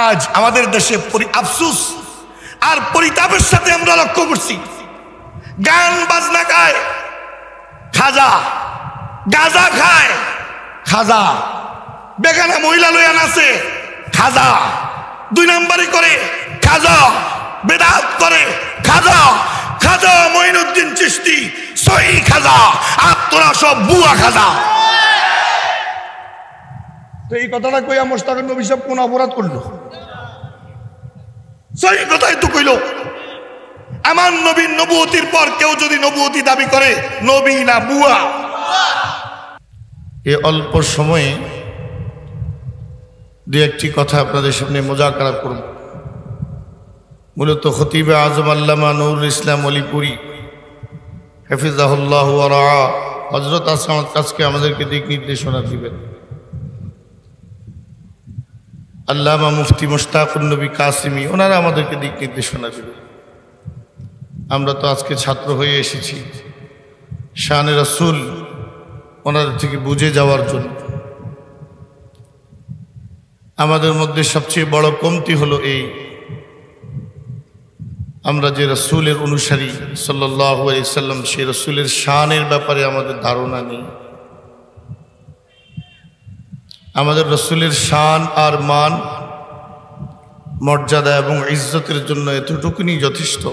আজ আমাদের দেশে আফসোস আর পরিতাপের সাথে আমরা লক্ষ্য করছি, গান বাজনা গায় খাজা, গাঁজা খায় খাজা, বেগানা মহিলা লইয়া নাচে খাজা, 2 নম্বরই করে খাজা, বেদাত করে খাজা, খাজা মঈনুদ্দিন চিশতি সহি খাজা, আর তোরা সব বুয়া খাজা। তো এই কথাটা কইয়া মোশতাকুর নবী সাহেব কোন অপরাধ করলো? সহি কথাই তো কইল। আমার নবীর নবুয়তির পর কেউ যদি নবুয়তি দাবি করে, নবী না বুয়া। এই অল্প সময়ে 2-1টি কথা আপনাদের সামনে মোজাকারা করব। মূলত খতিবে আজম আল্লামা নুরুল ইসলাম অলিপুরি হাফিজাহুল্লাহ ওয়া রাআ হযরত আসমাত কাছকে আমাদেরকে দিক নির্দেশনা দিবেন। আল্লামা মুফতি মুশতাকুর নবী কাসিমি ওনারা আমাদেরকে দিক নির্দেশনা দিবেন। আমরা তো আজকে ছাত্র হয়ে এসেছি শানে রাসূল ওনাদের থেকে বুঝে যাওয়ার জন্য। আমাদের মধ্যে সবচেয়ে বড় কমতি হলো এই, আমরা যে রাসূলের অনুসারী সাল্লাল্লাহু আলাইহি সাল্লাম, সেই রাসূলের শানের ব্যাপারে আমাদের ধারণা নেই। আমাদের রাসূলের শান আর মান মর্যাদা এবং ইজ্জতের জন্য এতটুকুনি যথেষ্ট।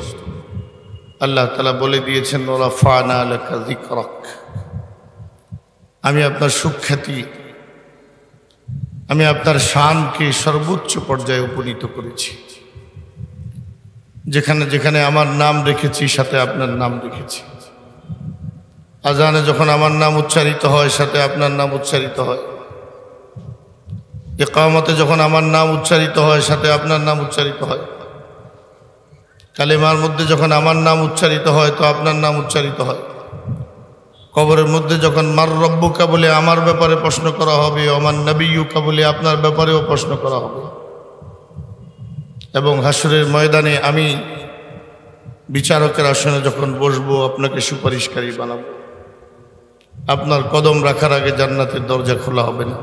আল্লাহ তাআলা বলে দিয়েছেন, ওয়ারাফা'না লাকা যিকরাক, আমি আপনার সুখ্যাতি, আমি আপনার শানকে সর্বোচ্চ পর্যায়ে উপনীত করেছি। যেখানে যেখানে আমার নাম রেখেছি সাথে আপনার নাম রেখেছি। আজানে যখন আমার নাম উচ্চারিত হয় সাথে আপনার নাম উচ্চারিত হয়। ইকামতে যখন আমার নাম উচ্চারিত হয় সাথে আপনার নাম উচ্চারিত হয়। কালেমার মধ্যে যখন আমার নাম উচ্চারিত হয় তো আপনার নাম উচ্চারিত হয়। কবরের মধ্যে যখন মার রব্বুকা বলে আমার ব্যাপারে প্রশ্ন করা হবে, আমার নবিয়ুকা বলে আপনার ব্যাপারেও প্রশ্ন করা হবে। এবং হাসরের ময়দানে আমি বিচারকের আসনে যখন বসবো, আপনাকে সুপারিশকারী বানাবো। আপনার কদম রাখার আগে জান্নাতের দরজা খোলা হবে না।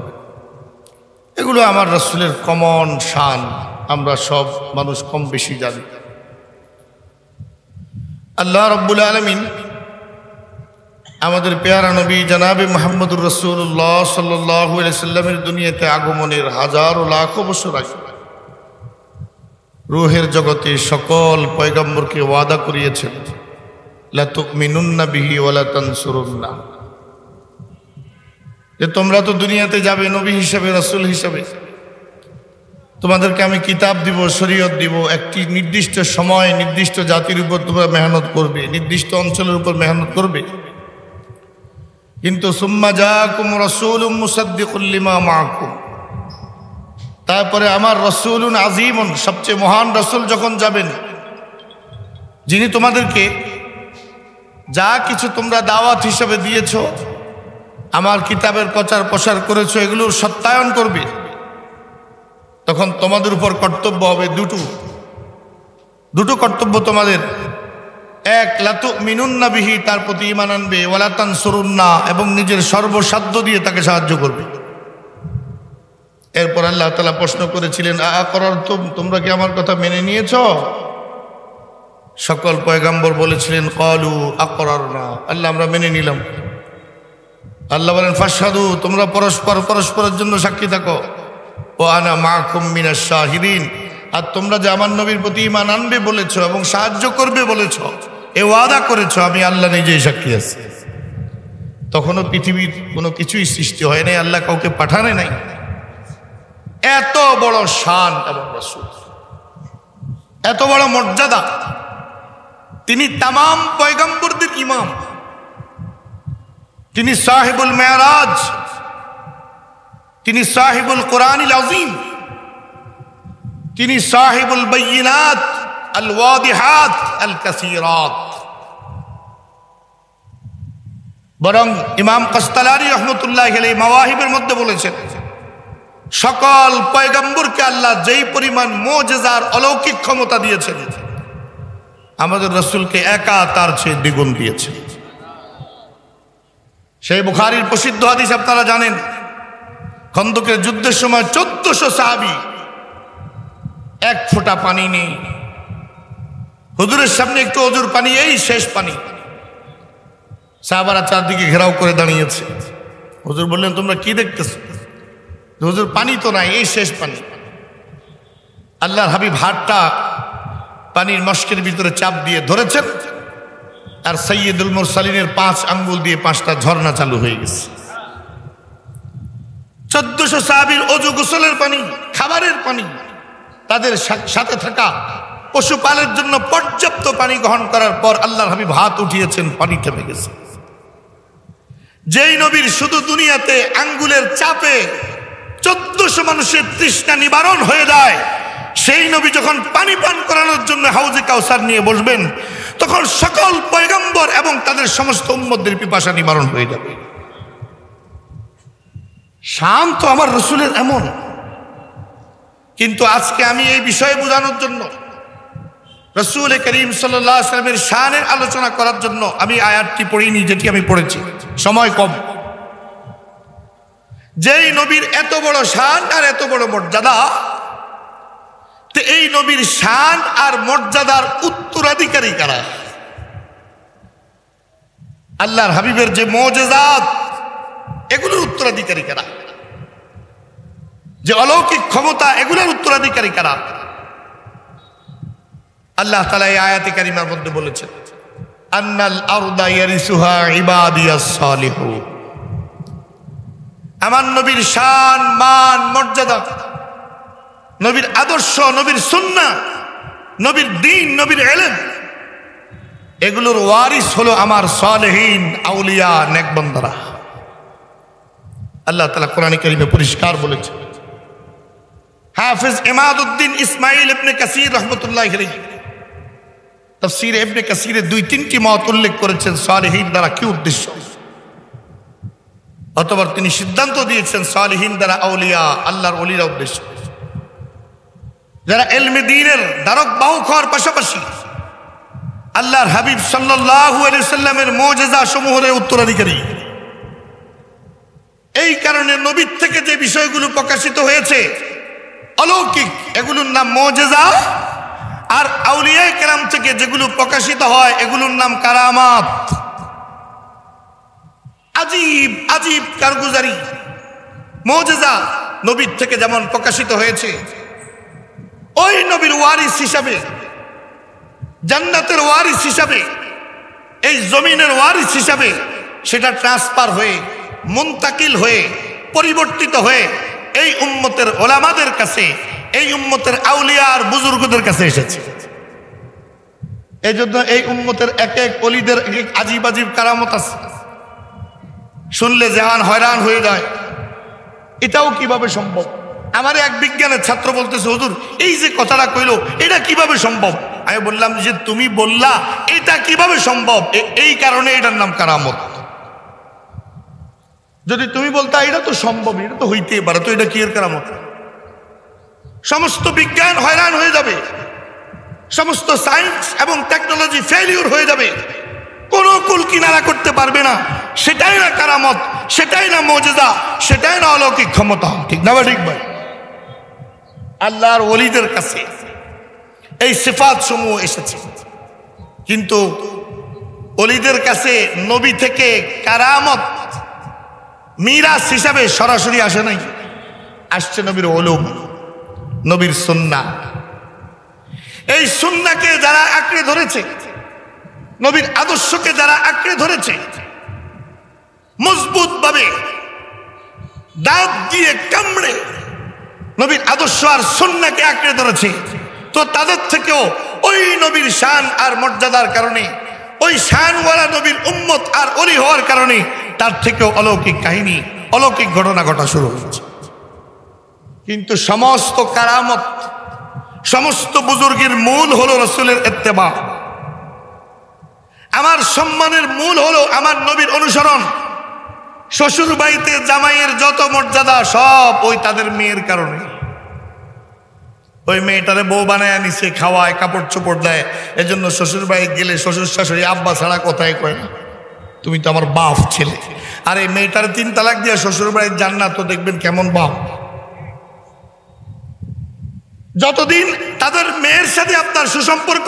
এগুলো আমার রাসূলের কমন শান, আমরা সব মানুষ কম বেশি জানি। আল্লাহ রাব্বুল আলামিন আমাদের পেয়ারা নবী জনাবে মুহাম্মদুর রাসূলুল্লাহ সাল্লাল্লাহু আলাইহি সাল্লামের দুনিয়াতে আগমনের হাজারো লাখো বছর আগে রূহের জগতে সকল পয়গম্বরকে ওয়াদা করিয়েছেন, লা তুমিনুন্না বিহি ওয়া লা তানসুরুন্না, যে তোমরা তো দুনিয়াতে যাবে নবী হিসেবে, রাসূল হিসেবে, তোমাদেরকে আমি কিতাব দিব, শরীয়ত দিব। একটি নির্দিষ্ট সময় নির্দিষ্ট জাতির উপর তোমরা মেহনত করবে, নির্দিষ্ট অঞ্চলের উপর মেহনত করবে। কিন্তু সুম্মা জাআকুম রাসূলুম মুসাদ্দিকুল লিমা মাআকুম, তারপরে আমার রাসূলুন আযীমুন, সবচেয়ে মহান রাসূল যখন যাবেন, যিনি তোমাদেরকে যা কিছু তোমরা দাওয়াত হিসেবে দিয়েছ, আমার কিতাবের প্রচার প্রসার করেছো, এগুলোর সত্যায়ন করবে, তখন তোমাদের উপর কর্তব্য হবে দুটো কর্তব্য তোমাদের। এক, লা তুমিনুন্না বিহি, তার প্রতি ঈমান আনবে, ওয়া লা তানসুরুন্না, এবং নিজের সর্বসাধ্য দিয়ে তাকে সাহায্য করবে। এরপর আল্লাহ তাআলা প্রশ্ন করেছিলেন, আ'আকরারতুম, তোমরা কি আমার কথা মেনে নিয়েছ? সকল পয়গম্বর বলেছিলেন, ক্বালু আকরারনা, আল্লাহ আমরা মেনে নিলাম। আল্লাহ বলেন, ফাশহাদু, তোমরা পরস্পরের জন্য সাক্ষী থাকো, ওয়া আনা মাআকুম মিনাশ শাহিদিন, আর তোমরা যে আমার নবীর প্রতি ঈমান আনবে বলেছ এবং সাহায্য করবে বলেছ, এ ওয়াদা করেছ, আমি আল্লাহ নিজেই সাক্ষী আছি। তখনও পৃথিবীর কোনো কিছুই সৃষ্টি হয় নাই, আল্লাহ কাউকে পাঠানে নাই। এত বড় শান এবং রাসূল, এত বড় মর্যাদা, তিনি তামাম পয়গম্বরদের ইমাম, তিনি সাহিবুল মেরাজ, তিনি সাহিবুল কোরআনিল আযীম, তিনি সাহিবুল বাইয়িনাত আল ওয়াদিহাত আল কাসীরাত। বরং ইমাম কাসতালানী রাহমাতুল্লাহি আলাইহি মাওয়াহিবের মধ্যে বলেছেন, সকল পয়গম্বরকে আল্লাহ যেই পরিমাণ মুজিজার অলৌকিক ক্ষমতা দিয়েছেন, আমাদের রাসূলকে একা তার চেয়ে দ্বিগুণ দিয়েছেন। সেই বুখারীর প্রসিদ্ধ হাদিস আপনারা জানেন, খন্দকের যুদ্ধের সময় 1400 সাহাবী এক ফোঁটা পানি নেই। হুজুরের সামনে একটু অজুর পানি, এই শেষ পানি। সাহাবারা চারদিকে ঘেরাও করে দাঁড়িয়েছে। হুজুর বললেন, তোমরা কি দেখতেছ? হুজুর, পানি তো নাই, এই শেষ পানি। আল্লাহর হাবিব হাতটা পানির মশকের ভিতরে চাপ দিয়ে ধরেছেন, আর সাইয়্যিদুল মুরসালিনের 5 আঙ্গুল দিয়ে 5টা ঝর্ণা চালু হয়ে গেছে। 1400 সাহাবীর অজু গোসলের পানি, খাবারের পানি, তাদের সাথে থাকা পশুপালের জন্য পর্যাপ্ত পানি গ্রহণ করার পর আল্লাহর হাবিব হাত উঠিয়েছেন, পানি থেমে গেছে। যেই নবীর শুধু দুনিয়াতে আঙ্গুলের চাপে 1400 মানুষের তৃষ্ণা নিবারণ হয়ে যায়, সেই নবী যখন পানি পান করানোর জন্য হাউজে কাউসার নিয়ে বসবেন, তখন সকল পয়গম্বর এবং তাদের সমস্ত উম্মতদের পিপাসা নিবারণ হয়ে যাবে। শান্ত আমার রসুলের এমন। কিন্তু আজকে আমি এই বিষয়ে বোঝানোর জন্য, রসুল করিম সাল্লাল্লাহু আলাইহি ওয়াসাল্লামের শানের আলোচনা করার জন্য আমি আয়াতটি পড়িনি, যেটি আমি পড়েছি, সময় কম। যেই নবীর এত বড় শান আর এত বড় মর্যাদা, তো এই নবীর শান আর মর্যাদার উত্তরাধিকারী কারা? আল্লাহর হাবিবের যে মুজিজাত, এগুলোর উত্তরাধিকারী কারা? যে অলৌকিক ক্ষমতা, এগুলোর উত্তরাধিকারী কারা? আল্লাহ তাআলা এই আয়াতে কারিমার মধ্যে বলেছেন, আন্নাল আরদা ইয়ারিসুহা ইবাদিয়াস সালিহুন। আমার নবীর শান, মান, মর্যাদা, নবীর আদর্শ, নবীর সুন্নাহ, নবীর দ্বীন, নবীর ইলম, এগুলোর ওয়ারিস হলো আমার সালেহীন, আউলিয়া, নেক বান্দারা। আল্লাহ তাআলা কোরআনে কারিমে পরিষ্কার বলেছেন। হাফেজ ইমাদউদ্দিন ইসমাইল ইবনে কাসির রাহমাতুল্লাহি আলাইহি তাফসীর ইবনে কাসিরে 2-3টি মত উল্লেখ করেছেন সালেহীন দ্বারা কি উদ্দেশ্য। অতঃপর তিনি সিদ্ধান্ত দিয়েছেন সালেহীন দ্বারা আউলিয়া, আল্লাহর ওলিরা উদ্দেশ্য, যারা ইলমে দ্বীনের ধারক বাহক হওয়ার পাশাপাশি আল্লাহর হাবিব সাল্লাল্লাহু আলাইহি সাল্লামের মুজিজা সমূহের উত্তরাধিকারী। এই কারণে নবীর থেকে যে বিষয়গুলো প্রকাশিত হয়েছে অলৌকিক, এগুলোর নাম মুজিজা, আর আউলিয়া কেরাম থেকে যেগুলো প্রকাশিত হয় এগুলোর নাম কারামাত। আজীব আজীব কারগুজারি, মুজিজা নবীর থেকে যেমন প্রকাশিত হয়েছে, ওই নবীর ওয়ারিস হিসাবে, জান্নাতের ওয়ারিস হিসাবে, এই জমিনের ওয়ারিস হিসাবে সেটা ট্রান্সফার হয়ে, মুনতাকিল হয়ে, পরিবর্তিত হয়ে এই উম্মতের ওলামাদের কাছে, এই উম্মতের আউলিয়া আর বুজুর্গদের কাছে এসেছে। এই জন্য এই উম্মতের এক এক ওলিদের এক এক আজীব আজীব কারামত আছে, শুনলে জাহান হয়রান হয়ে যায়। এটাও কিভাবে সম্ভব? আমার এক বিজ্ঞানের ছাত্র বলতেছে, হুজুর এই যে কথাটা কইলো এটা কিভাবে সম্ভব? আমি বললাম যে তুমি বললা এটা কিভাবে সম্ভব, এই কারণে এটার নাম কারামত। যদি তুমি বলতা এটা তো সম্ভব, এটা তো হইতেই পারে, তো এটা কি এর কারামত? সমস্ত বিজ্ঞান হয়রান হয়ে যাবে, সমস্ত সায়েন্স এবং টেকনোলজি ফেলিউর হয়ে যাবে, কোনো কুল কিনারা করতে পারবে না। সেটাই না কারামত, সেটাই না মুজিজা, সেটাই না অলৌকিক ক্ষমতা। ঠিক না ঠিক ভাই? আল্লাহর ওলিদের কাছে এই সিফাত সমূহ এসেছে, কিন্তু ওলিদের কাছে নবী থেকে কারামত মিরাস হিসাবে সরাসরি আসে নাই, আসছে নবীর উলুম, নবীর সুন্নাহ। এই সুন্নাহকে যারা আঁকড়ে ধরেছে, নবীর আদর্শকে যারা আঁকড়ে ধরেছে, মজবুত ভাবে দাঁত দিয়ে কামড়ে নবীর আদর্শ আর সুন্নাহকে আঁকড়ে ধরেছে, তো তাদের থেকেও ওই নবীর শান আর মর্যাদার কারণে, ওই শানওয়ালা নবীর উম্মত আর ওলি হওয়ার কারণে তার থেকেও অলৌকিক কাহিনী, অলৌকিক ঘটনা ঘটা শুরু হয়েছে। কিন্তু সমস্ত কারামত, সমস্ত বুজুর্গের মূল হলো রাসূলের ইত্তেবা। আমার সম্মানের মূল হলো আমার নবীর অনুসরণ। শ্বশুর বাড়িতে জামাইয়ের যত মর্যাদা সব ওই তাদের মেয়ের কারণে। ওই মেয়েটারে বউ বানায় নিছে, খাওয়ায়, কাপড় চোপড় দেয়। এজন্য শ্বশুর বাড়ি গেলে শ্বশুর শাশুড়ি আব্বা ছাড়া কথাই কয় না, তুমি তো আমার বাপ ছেলে। আর এই মেয়েটারে 3 তালাক দিয়ে শ্বশুর বাড়ির যান না, তো দেখবেন কেমন বাপ। যতদিন তাদের মেয়ের সাথে আপনার সুসম্পর্ক,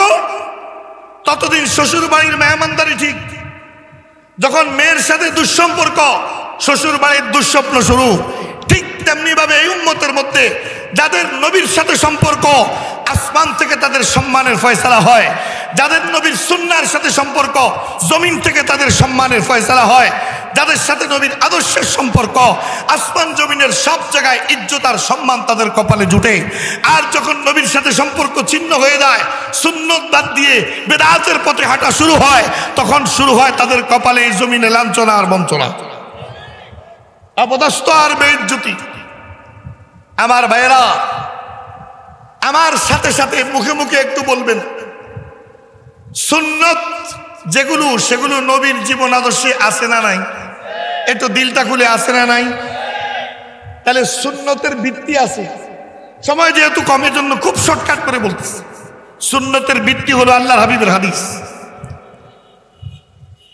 ততদিন শ্বশুর বাড়ির মেহমানদারি ঠিক। যখন মেয়ের সাথে দুঃসম্পর্ক, শ্বশুর বাড়ির দুঃস্বপ্ন শুরু। ঠিক তেমনি ভাবে এই উম্মতের মধ্যে যাদের নবীর সাথে সম্পর্ক, আসমান থেকে তাদের সম্মানের ফয়সালা হয়। যাদের নবীর সুন্নাহর সাথে সম্পর্ক, জমিন থেকে তাদের সম্মানের ফয়সালা হয়। যাদের সাথে নবীর আদর্শের সম্পর্ক, আসমান জমিনের সব জায়গায় ইজ্জত আর সম্মান তাদের কপালে জুটে। আর যখন নবীর সাথে সম্পর্ক ছিন্ন হয়ে যায়, সুন্নত বাদ দিয়ে বেদাতের পথে হাঁটা শুরু হয়, তখন শুরু হয় তাদের কপালে এই জমিনে লাঞ্ছনা আর বঞ্চনা, অপদস্থ আর বেইজ্জতি। আমার ভাইয়েরা, আমার সাথে সাথে মুখে মুখে একটু বলবেন, সুন্নত যেগুলো সেগুলো নবীর জীবন আদর্শে আছে না নাই? একটু দিলটা খুলে আছে না নাই? তাহলে সুন্নতের ভিত্তি আছে। সময় যেহেতু কমের জন্য খুব শর্টকাট করে বলতেছে। সুন্নতের ভিত্তি হলো আল্লাহর হাবিবের হাদিস।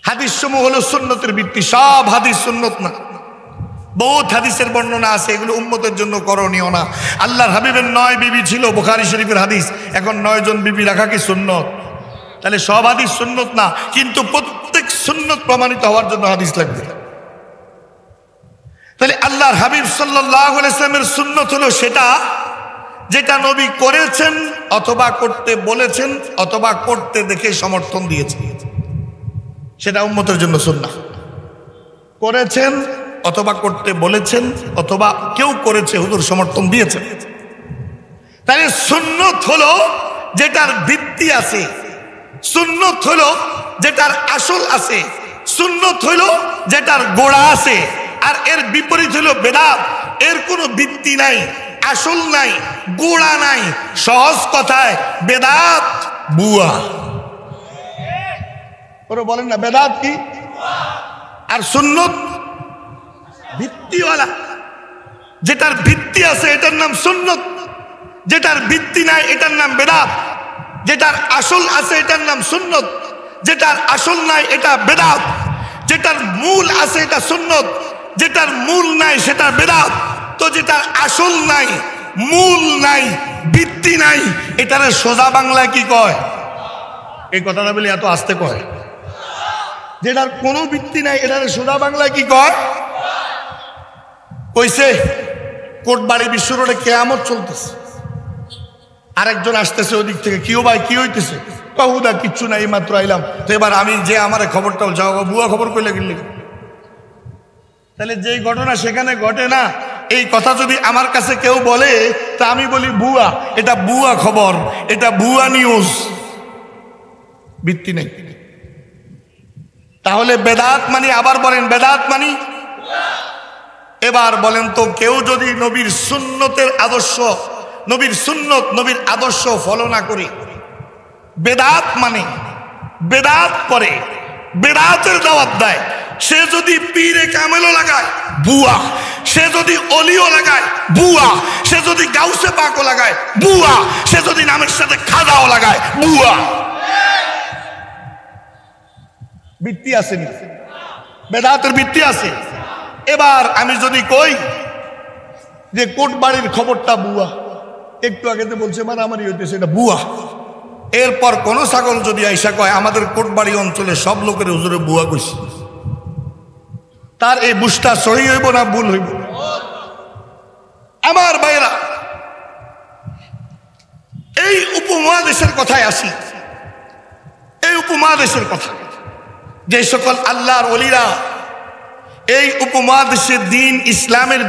হাদিস সমূহ হলো সুন্নতের ভিত্তি। সব হাদিস সুন্নত না, বহুত হাদিসের বর্ণনা আছে, এগুলো উম্মতের জন্য করণীয় না। আল্লাহর হাবিবের 9 বিবি ছিল, বুখারী শরীফের হাদিস। এখন 9 জন বিবি রাখা কি সুন্নত? তাহলে সব হাদিস সুন্নত না, কিন্তু প্রত্যেক সুন্নত প্রমাণিত হওয়ার জন্য হাদিস লাগবে। তাহলে আল্লাহর হাবিব সাল্লাল্লাহু আলাইহি ওয়াসাল্লামের সুন্নত হলো সেটা যেটা নবী করেছেন অথবা করতে বলেছেন অথবা করতে দেখে সমর্থন দিয়েছেন, সেটা উম্মতের জন্য সুন্নাহ। করেছেন অথবা করতে বলেছেন অথবা কেউ করেছে, হুজুর সমর্থন দিয়েছেন। তাহলে সুন্নত হলো যেটার ভিত্তি আছে, সুন্নত হলো যেটার আসল আছে, সুন্নত হলো যেটার গোড়া আছে। আর এর বিপরীত হলো বেদাত। এর কোনো ভিত্তি নাই, আসল নাই, গোড়া নাই। সহজ কথায় বেদাত বুয়া। ওরা বলেন না বেদাত কি? আর সুন্নত ভিত্তিওয়ালা। যেটার ভিত্তি আছে এটার নাম সুন্নত, যেটার ভিত্তি নাই এটার নাম বেদাত। যেটার আসল আছে এটার নাম সুন্নত, যেটার আসল নাই এটা বেদাত। যেটার মূল আছে এটা সুন্নত, যেটার মূল নাই সেটা বেদাত। তো যেটার আসল নাই, মূল নাই, ভিত্তি নাই, এটার সোজা বাংলায় কি কয়? এই কথাটা বলে এত আস্তে কয়। যেটার কোনো ভিত্তি নাই এটার সোজা বাংলায় কি কয়? কইছে কোটবাড়ি বিশ্ব রোডে কিয়ামত চলতেছে, আরেকজন আসতেছে ওদিক থেকে, কিও ভাই কি হইতেছে? কহুদা কিচ্ছু নাই, মাত্র আইলাম। তো এবার আমি যে আমার খবরটা যাও বুয়া খবর কইলে গেলি। তাহলে যেই ঘটনা সেখানে ঘটে না, এই কথা যদি আমার কাছে কেউ বলে তা আমি বলি ভুয়া, এটা ভুয়া খবর, এটা ভুয়া নিউজ, ভিত্তি নেই। তাহলে বেদাত মানি, আবার বলেন বেদাত মানি। এবার বলেন তো, কেউ যদি নবীর সুন্নতের আদর্শ, নবীর সুন্নত, নবীর আদর্শ ফলো না করে বেদাত মানে, বেদাত করে, বেদাতের দাওয়াত দেয়, সে যদি পীরে কামেলও লাগায় বুয়া, সে যদি অলিও লাগায় বুয়া, সে যদি গাউসে পাকও লাগায় বুয়া, সে যদি নামের সাথে খাজাও লাগায় বুয়া। ভিত্তি আছে নি? বেদাতের ভিত্তি আছে। এবার আমি যদি কই যে কোটবাড়ির খবরটা বুয়া, একটু আগে বলছে মারামারি হইতেছে, এটা বুয়া। এরপর কোন ছাগল যদি আইসা কয় আমাদের কোটবাড়ি অঞ্চলে সব লোকের হুজুরে বুয়া কইছে, তার এই বুঝটা সহি হইব না ভুল হইব? আমার ভাইরা, এই উপমহাদেশের কথায় আসি। এই উপমহাদেশের কথা, যে সকল আল্লাহর ওলিরা এই উপমহাদেশের দ্বীন ইসলামের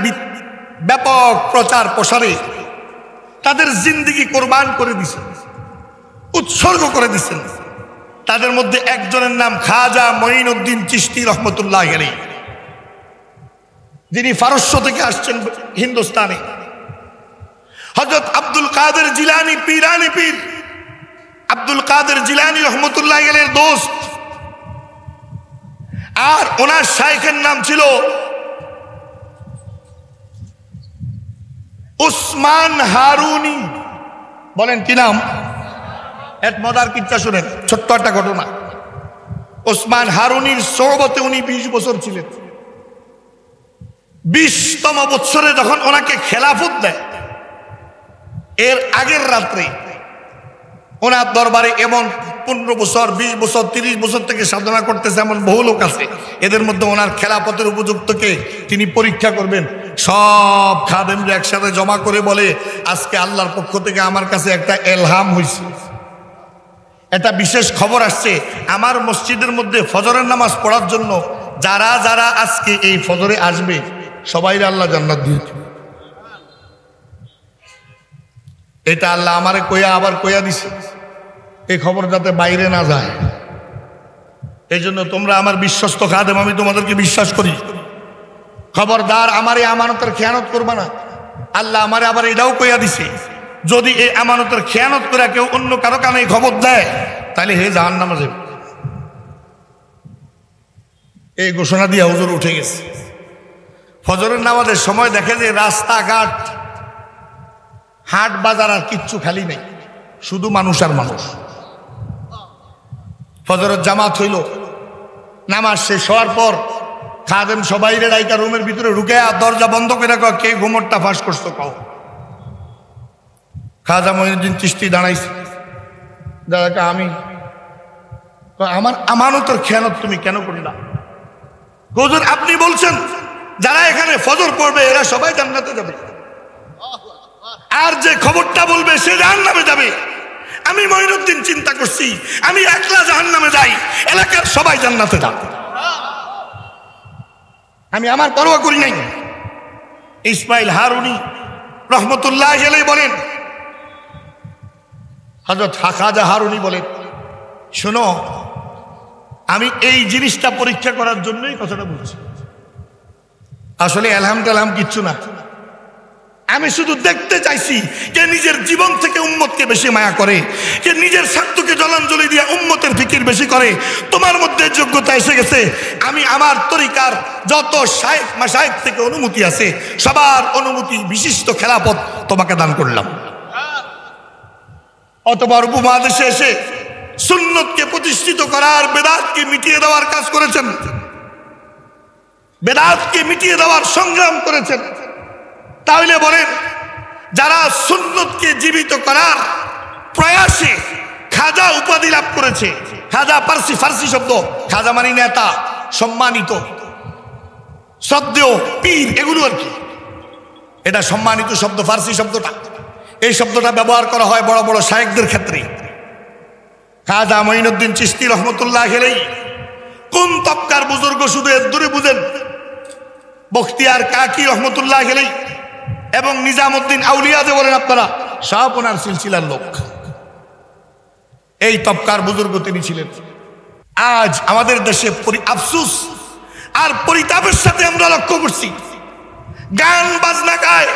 ব্যাপক প্রচার প্রসারে তাদের জিন্দেগি কোরবান করে দিয়েছেন, উৎসর্গ করে দিয়েছেন, তাদের মধ্যে একজনের নাম খাজা মঈনুদ্দিন চিশতি রহমতুল্লাহ আলাইহি, যিনি ফারস্য থেকে আসছেন হিন্দুস্তানে। হযরত আব্দুল কাদের জিলানী, পীরানি পীর আব্দুল কাদের জিলানী রহমতুল্লাহ আলাইহির দোস্ত। আর ওনার শাইখের নাম ছিল উসমান হারুনি। বলেন কি নাম? এক মজার কিচ্ছা শুনেন, ছোট্ট একটা ঘটনা। উসমান হারুনির সোহবতে উনি 20 বছর ছিলেন। 20তম বছরে যখন ওনাকে খেলাফত দেয়, এর আগের রাত্রে ওনার দরবারে এমন 15 বছর 20 বছর 30 বছর থেকে সাধনা করতেছে এমন বহু লোক আছে। এদের মধ্যে ওনার খেলাফতের উপযুক্তকে তিনি পরীক্ষা করবেন। সব খাদেমরা একসাথে জমা করে বলে, আজকে আল্লাহর পক্ষ থেকে আমার কাছে একটা এলহাম হয়েছে, একটা বিশেষ খবর আসছে। আমার মসজিদের মধ্যে ফজরের নামাজ পড়ার জন্য যারা যারা আজকে এই ফজরে আসবে সবাইরে আল্লাহ জান্নাত দিয়েছে। এটা আল্লাহ আমারে কইয়া আবার কইয়া দিছে, এই খবর যাতে বাইরে না যায়। এই জন্য তোমরা আমার বিশ্বস্ত খাদেম, আমি তোমাদেরকে বিশ্বাস করি। খবরদার আমার এই আমানতের খেয়ানত করবা না। আল্লাহ আমারে আবার এটাও কইয়া দিছে, যদি এই আমানতের খেয়ানত করে কেউ অন্য কারো কানে খবর দেয় তাহলে হে জাহান্নামে যাবে। এই ঘোষণা দিয়ে হুজুর উঠে গেছে। ফজরের নামাজের সময় দেখে যে রাস্তাঘাট, হাট বাজার আর কিচ্ছু খালি নেই, শুধু মানুষ আর মানুষ। ফজরের জামাত হইল, নামাজ শেষ হওয়ার পর খাদেম সবাই ডাইকা রুমের ভিতরে ঢুকে দরজা বন্ধ করে কয়, কে ঘুমরটা ফাঁস করছো কও। খাজা মঈনুদ্দিন চিশতি দাঁড়াইছে, দাদাকে আমি। আমার আমানতের খেয়ানত তুমি কেন করলা? হুজুর আপনি বলছেন যারা এখানে ফজর পড়বে এরা সবাই জান্নাতে যাবে, আর যে খবরটা বলবে সে জাহান্নামে যাবে। আমি মঈনুদ্দিন চিন্তা করছি, আমি একলা জাহান্নামে যাই, এলাকার সবাই জান্নাতে যাবে, আমি আমার পরোয়া করি নাই। ইসমাইল হারুনি রহমতুল্লাহ আলাইহি বলেন, হযরত খাজা হারুনি বলেন, শোনো আমি এই জিনিসটা পরীক্ষা করার জন্যই কথাটা বলছি। আসলে এলহাম টেলহাম কিচ্ছু না, আমি শুধু দেখতে চাইছি কে নিজের জীবন থেকে উম্মতকে বেশি মায়া করে, কে নিজের স্বার্থকে জলাঞ্জলি দিয়ে উম্মতের ফিকির বেশি করে। তোমার মধ্যে যোগ্যতা এসে গেছে, আমি আমার তরিকার যত শায়েখ মাশায়েখ থেকে অনুমতি আছে সবার অনুমতি বিশিষ্ট খেলাফত তোমাকে দান করলাম। অতঃপর উপমহাদেশে এসে সুন্নতকে প্রতিষ্ঠিত করার, বেদাতকে মিটিয়ে দেওয়ার কাজ করেছেন, বেদাতকে মিটিয়ে দেওয়ার সংগ্রাম করেছেন। তাহলে বলেন, যারা সুন্নতকে জীবিত করার প্রয়াসে খাজা উপাধি লাভ করেছে, খাজা ফার্সি শব্দ, খাজা মানে নেতা, সম্মানিত, শ্রদ্ধেয়, পীর, এগুলো আর কি। এটা সম্মানিত শব্দ, ফার্সি শব্দটা, এই শব্দটা ব্যবহার করা হয় বড় বড় শায়েখদের ক্ষেত্রে। খাজা মঈনুদ্দিন চিশতি রহমতুল্লাহ আলাইহি কোন তবকার বুজুর্গ শুধু এর দূরে বুঝেন? বখতিয়ার কাকি রহমতুল্লাহ আলাইহি এবং নিজামউদ্দিন আউলিয়া যে বলেন আপনারা, সব ওনার সিলসিলার লোক। এই তবকার বুজুর্গ তিনি ছিলেন। আজ আমাদের দেশে আফসুস আর পরিতাপের সাথে আমরা লক্ষ্য করছি, গান বাজনা গায়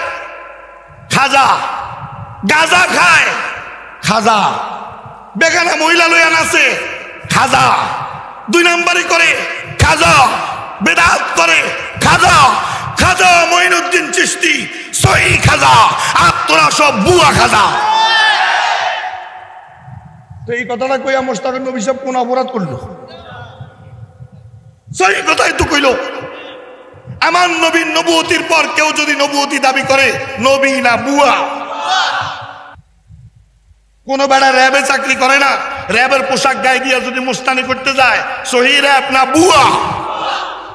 খাজা, গাঁজা খায় খাজা, বেগানা মহিলা লইয়া নাচে খাজা, 2 নম্বরই করে খাজা, বেদাত করে খাজা। খাজা মঈনুদ্দিন চিশতি সহি খাজা, আর তোরা সব বুয়া খাজা। তো এই কথাটা কইয়া মোশতাকুর নবী সাহেব কোন অপরাধ করলো? সহি কথাই তো কইল। আমার নবীর নবুয়তির পর কেউ যদি নবুয়তি দাবি করে, নবী না বুয়া। কোন বেড়া র্যাবে চাকরি করে না, র্যাবের পোশাক গায়ে দিয়ে যদি মুস্তানি করতে যায়, সহি র্যাব না বুয়া।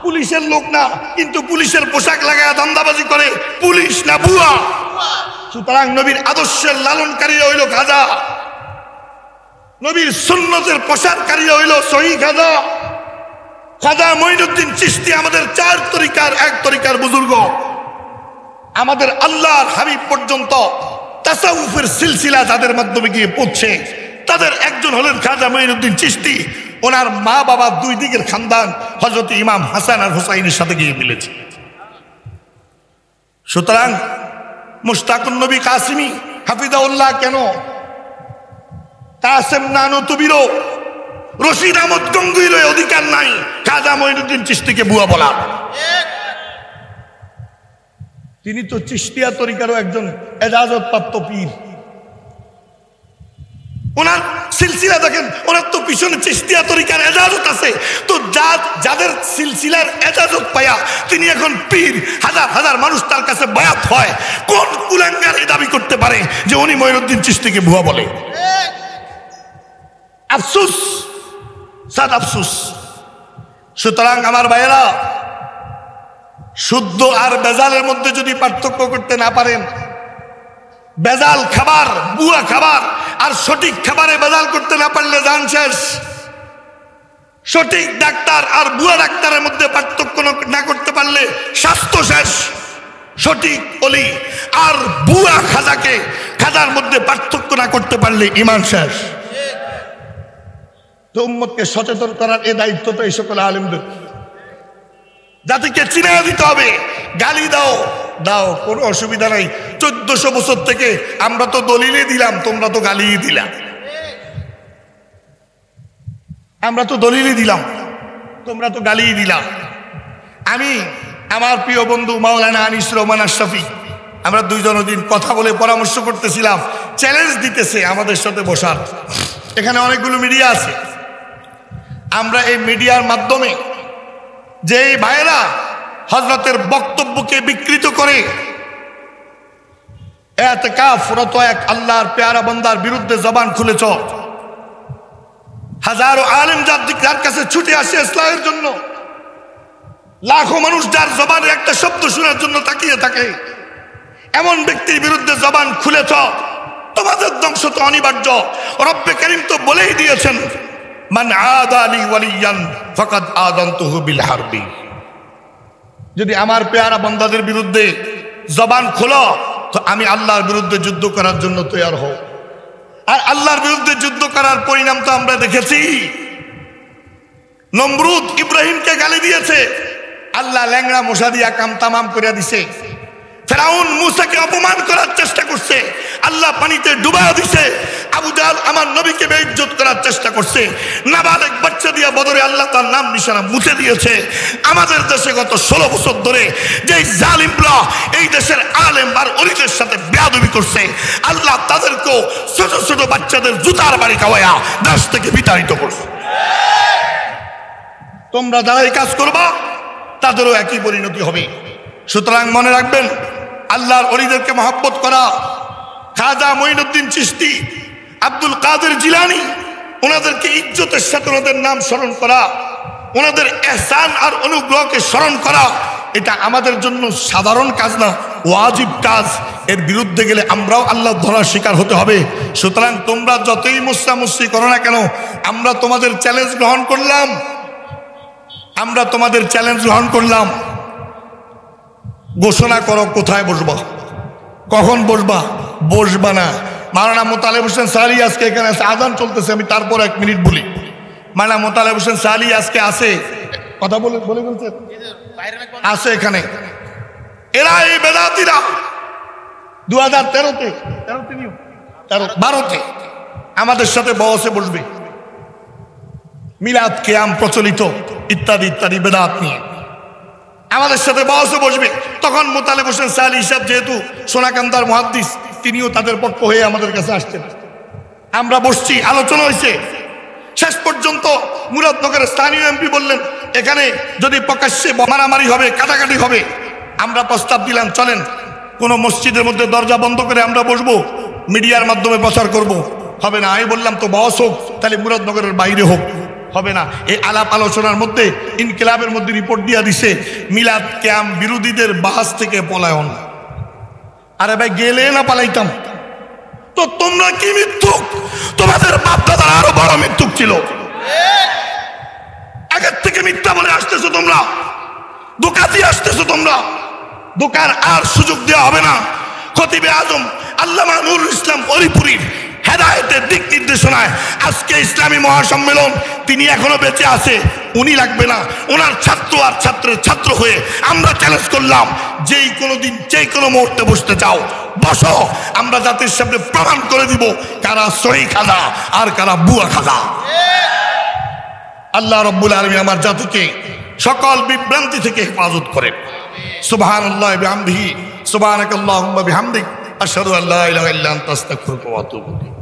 পুলিশের লোক না, কিন্তু পুলিশের পোশাক লাগায় ধান্দাবাজি করে, পুলিশ না বুয়া। সুতরাং নবীর আদর্শের লালনকারী হইল খাজা, নবীর সুন্নতের প্রসারকারী হইল সহি খাজা। খাজা মঈনুদ্দিন চিশতি আমাদের 4 তরিকার এক তরিকার বুজুর্গ। আমাদের আল্লাহর হাবিব পর্যন্ত তাসাউফের সিলসিলা যাদের মাধ্যমে গিয়ে পৌঁছে, তাদের একজন হলেন খাজা মঈনুদ্দিন চিশতি। ওনার মা বাবা 2 দিকের খানদান হযরত ইমাম হাসান আর হুসাইনের সাথে গিয়ে মিলেছে। সুতরাং মুশতাকুন নবী কাসিমি হাফিজাউল্লাহ কেন, কাসেম নানুতুবিরও, রশিদ আহমদ গঙ্গুইর অধিকার নাই খাজা মঈনুদ্দিন চিশতিকে বুয়া বলা। তিনি তো চিশতিয়া তরিকারও একজন এজাজত প্রাপ্ত পীর। ওনার সিলসিলা দেখেন, ওনার তো পিছনে চিশতিয়া তরিকার এজাজত আছে। তো যাদের সিলসিলার এজাজত পায়া তিনি এখন পীর, হাজার হাজার মানুষ তার কাছে বায়াত হয়, কোন কুলাঙ্গার এই দাবি করতে পারে যে উনি মঈনুদ্দিন চিশতিকে ভুয়া বলে? আফসোস, সাদ আফসোস। সুতরাং আমার ভাইয়েরা, শুদ্ধ আর বেজালের মধ্যে যদি পার্থক্য করতে না পারেন, বেজাল খাবার, বুয়া খাবার আর সঠিক খাবারে বেজাল করতে না পারলে জান শেষ। সঠিক ডাক্তার আর বুয়া ডাক্তারের মধ্যে পার্থক্য না করতে পারলে স্বাস্থ্য শেষ। সঠিক অলি আর বুয়া খাজার মধ্যে পার্থক্য না করতে পারলে ঈমান শেষ। তো উম্মতকে সচেতন করার এই দায়িত্ব তো এই সকল আলেমদের। জাতিকে চিনে দিতে হবে। গালি দাও, কোনো অসুবিধা নাই। 1400 বছর থেকে আমরা তো দলিলে দিলাম, তোমরা তো গালিই দিলা। আমরা তো দলিলে দিলাম, তোমরা তো গালিই দিলা। আমি আমার প্রিয় বন্ধু মাওলানা আনিস রহমান আশরাফি, আমরা দুইজন দিন কথা বলে পরামর্শ করতেছিলাম, চ্যালেঞ্জ দিতেছে আমাদের সাথে বসার। এখানে অনেকগুলো মিডিয়া আছে। আমরা এই মিডিয়ার মাধ্যমে যে ভাইয়েরা হযরতের বক্তব্যকে বিকৃত করে ইতিকাফরত এক আল্লাহর পেয়ারা বান্দার বিরুদ্ধে জবান খুলেছ, হাজারো আলেম যার কাছে ছুটে আসে ইসলামের জন্য, লাখো মানুষ যার জবানের একটা শব্দ শোনার জন্য তাকিয়ে থাকে, এমন ব্যক্তির বিরুদ্ধে জবান খুলেছ, তোমাদের ধ্বংস তো অনিবার্য। রব্বে কারীম তো বলেই দিয়েছেন, মান আদালি ওয়ালিয়ান ফাকাদ আযানতুহু বিল হারবি। যদি আমার পেয়ারা বান্দাদের বিরুদ্ধে জবান খোলো তো আমি আল্লাহর বিরুদ্ধে যুদ্ধ করার জন্য তৈরি হও। আর আল্লাহর বিরুদ্ধে যুদ্ধ করার পরিণাম তো আমরা দেখেছি। নমরুদ ইব্রাহিমকে গালি দিয়েছে, আল্লাহ ল্যাংড়া মশা দিয়া কাম তামাম করে দিছে। ফেরাউন মুসাকে অপমান করার চেষ্টা করছে, আল্লাহ পানিতে ডুবাইয়া দিছে। আবু জাহল আমার নবীকে বেইজ্জত করার চেষ্টা করছে, নাবালেগ বাচ্চা দিয়া বদরে আল্লাহ তার নাম নিশানা মুছে দিয়েছে। আমাদের দেশে গত 16 বছর ধরে যেই জালিমরা এই দেশের আলেম আর ওলিদের সাথে বেয়াদবি করছে, আল্লাহ তাদেরকেও ছোট ছোট বাচ্চাদের জুতার বাড়ি খাওয়ায়া দেশ থেকে বিতাড়িত করছে। তোমরা যারা এই কাজ করবা তাদেরও একই পরিণতি হবে। সুতরাং মনে রাখবেন, আল্লাহর ওলিদেরকে মহব্বত করা, খাজা মঈনুদ্দিন চিশতি, আব্দুল কাদের জিলানী, ওনাদেরকে ইজ্জতের সাথে ওনাদের নাম স্মরণ করা, ওনাদের ইহসান আর অনুগ্রহকে স্মরণ করা, এটা আমাদের জন্য সাধারণ কাজ না, ওয়াজিব কাজ। এর বিরুদ্ধে গেলে আমরাও আল্লাহর ধরার শিকার হতে হবে। সুতরাং তোমরা যতই মুস্তামুস্তি করো না কেন, আমরা তোমাদের চ্যালেঞ্জ গ্রহণ করলাম। ঘোষণা করো কোথায় বসবা, কখন বসবা না। মাওলানা মোতালেব হোসেন সালি আজকে এখানে আছে, আজান চলতেছে, আমি তারপর 1 মিনিট বলি। মাওলানা মোতালেব হোসেন সালি আজকে আছে, কথা বলে বলছেন আছে এখানে। এরা এই বেদাতিরা 2013-তে 12-তে আমাদের সাথে বসে বসবে, মিলাদ কিয়াম প্রচলিত ইত্যাদি ইত্যাদি বেদাত নিয়ে আমাদের সাথে বসে বসবে। তখন মোতালেব হোসেন সালি সাহেব যেহেতু সোনাকান্দার মুহাদ্দিস, তিনিও তাদের পক্ষ হয়ে আমাদের কাছে আসছেন। আমরা বসছি, আলোচনা হয়েছে। শেষ পর্যন্ত মুরাদনগরের স্থানীয় এমপি বললেন, এখানে যদি প্রকাশ্যে মারামারি হবে, কাটাকাটি হবে, আমরা প্রস্তাব দিলাম, চলেন কোনো মসজিদের মধ্যে দরজা বন্ধ করে আমরা বসবো, মিডিয়ার মাধ্যমে প্রচার করব। হবে না। আমি বললাম তো বস হোক, তাহলে মুরাদনগরের বাইরে হোক। হবে না। এই আলাপ আলোচনার মধ্যে ইনকিলাবের মধ্যে রিপোর্ট দিয়া দিছে মিলাদ কিয়াম বিরোধীদের বাস থেকে পলায়ন। আরে ভাই, গেলে না পালাইতাম তো তোমরা কি মিথ্যুক? তোমাদের বাপ দাদার আরো বড় মিথ্যুক ছিল। আগের থেকে মিথ্যা বলে আসতেছো তোমরা, ধোঁকা দিয়ে আসতেছো তোমরা। ধোঁকার আর সুযোগ দেওয়া হবে না। খতিবে আজম আল্লামা নুরুল ইসলাম অলিপুরীর হেদায়েতের দিক নির্দেশনায় আজকে ইসলামী মহাসম্মেলন, তিনি এখনো বেঁচে আছে, উনি লাগবে না। ওনার ছাত্র আর ছাত্রের ছাত্র হয়ে আমরা চ্যালেঞ্জ করলাম, যেই কোনো দিন যেই কোনো মুহূর্তে বসতে চাও বসো, আমরা জাতির সামনে প্রমাণ করে দিব কারা সহি খাজা আর কারা বুয়া খাজা। আল্লাহ রাব্বুল আলামিন আমার জাতিকে সকল বিভ্রান্তি থেকে হেফাজত করেন। সুবহানাল্লাহি ওয়া বিহামদিহি, সুবহানাকাল্লাহুম্মা বিহামদিক, আশহাদু আল্লা ইলাহা ইল্লা আনতা আস্তাগফিরুকা ওয়া আতুবু ইলাইক।